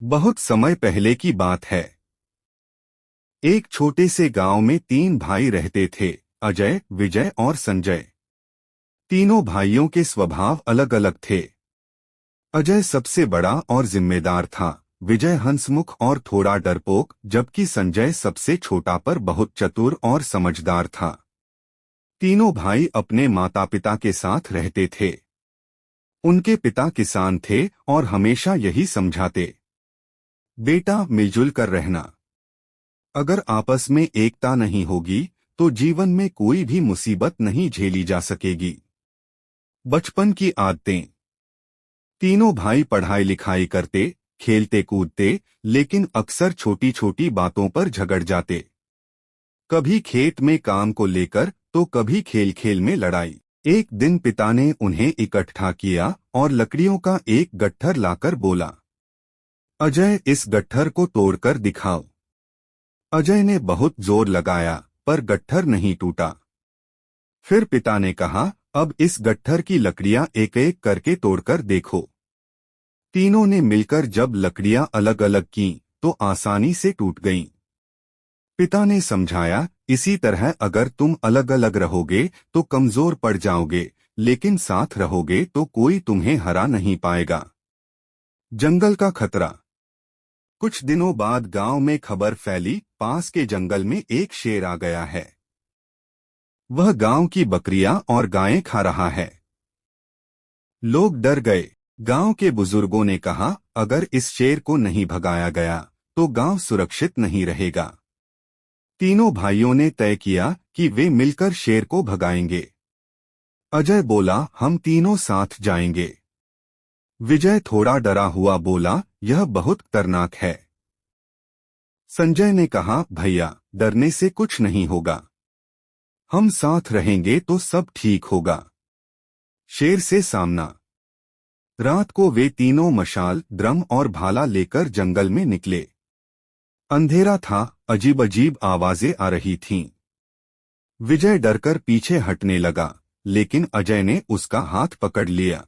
बहुत समय पहले की बात है। एक छोटे से गांव में तीन भाई रहते थे, अजय, विजय और संजय। तीनों भाइयों के स्वभाव अलग अलग थे। अजय सबसे बड़ा और जिम्मेदार था। विजय हंसमुख और थोड़ा डरपोक, जबकि संजय सबसे छोटा पर बहुत चतुर और समझदार था। तीनों भाई अपने माता पिता के साथ रहते थे। उनके पिता किसान थे और हमेशा यही समझाते, बेटा मिलजुल कर रहना। अगर आपस में एकता नहीं होगी तो जीवन में कोई भी मुसीबत नहीं झेली जा सकेगी। बचपन की आदतें। तीनों भाई पढ़ाई लिखाई करते, खेलते कूदते, लेकिन अक्सर छोटी छोटी बातों पर झगड़ जाते। कभी खेत में काम को लेकर तो कभी खेल खेल में लड़ाई। एक दिन पिता ने उन्हें इकट्ठा किया और लकड़ियों का एक गट्ठर लाकर बोला, अजय, इस गट्ठर को तोड़कर दिखाओ। अजय ने बहुत जोर लगाया पर गट्ठर नहीं टूटा। फिर पिता ने कहा, अब इस गट्ठर की लकड़ियां एक एक करके तोड़कर देखो। तीनों ने मिलकर जब लकड़ियां अलग अलग कीं तो आसानी से टूट गईं। पिता ने समझाया, इसी तरह अगर तुम अलग अलग रहोगे तो कमजोर पड़ जाओगे, लेकिन साथ रहोगे तो कोई तुम्हें हरा नहीं पाएगा। जंगल का खतरा। कुछ दिनों बाद गांव में खबर फैली, पास के जंगल में एक शेर आ गया है। वह गांव की बकरियां और गायें खा रहा है। लोग डर गए। गांव के बुजुर्गों ने कहा, अगर इस शेर को नहीं भगाया गया तो गांव सुरक्षित नहीं रहेगा। तीनों भाइयों ने तय किया कि वे मिलकर शेर को भगाएंगे। अजय बोला, हम तीनों साथ जाएंगे। विजय थोड़ा डरा हुआ बोला, यह बहुत खतरनाक है। संजय ने कहा, भैया, डरने से कुछ नहीं होगा। हम साथ रहेंगे तो सब ठीक होगा। शेर से सामना। रात को वे तीनों मशाल, ड्रम और भाला लेकर जंगल में निकले। अंधेरा था, अजीब अजीब आवाजें आ रही थीं। विजय डरकर पीछे हटने लगा, लेकिन अजय ने उसका हाथ पकड़ लिया।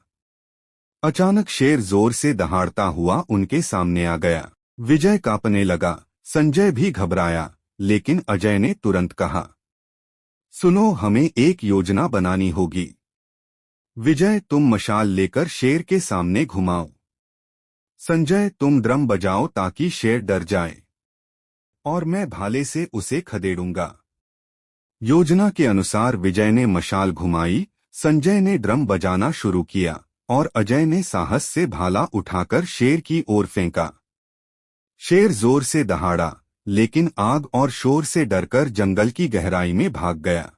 अचानक शेर जोर से दहाड़ता हुआ उनके सामने आ गया। विजय कांपने लगा, संजय भी घबराया, लेकिन अजय ने तुरंत कहा, सुनो, हमें एक योजना बनानी होगी। विजय, तुम मशाल लेकर शेर के सामने घुमाओ। संजय, तुम ड्रम बजाओ ताकि शेर डर जाए। और मैं भाले से उसे खदेड़ूंगा। योजना के अनुसार विजय ने मशाल घुमाई, संजय ने ड्रम बजाना शुरू किया और अजय ने साहस से भाला उठाकर शेर की ओर फेंका। शेर जोर से दहाड़ा, लेकिन आग और शोर से डरकर जंगल की गहराई में भाग गया।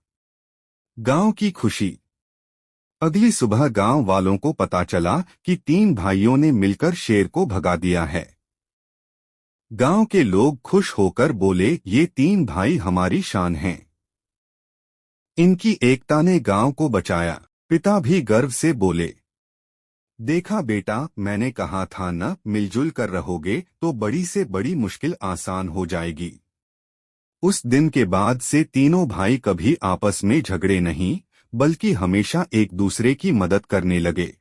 गांव की खुशी। अगली सुबह गांव वालों को पता चला कि तीन भाइयों ने मिलकर शेर को भगा दिया है। गांव के लोग खुश होकर बोले, ये तीन भाई हमारी शान हैं। इनकी एकता ने गांव को बचाया। पिता भी गर्व से बोले, देखा बेटा, मैंने कहा था न, मिलजुल कर रहोगे तो बड़ी से बड़ी मुश्किल आसान हो जाएगी। उस दिन के बाद से तीनों भाई कभी आपस में झगड़े नहीं, बल्कि हमेशा एक दूसरे की मदद करने लगे।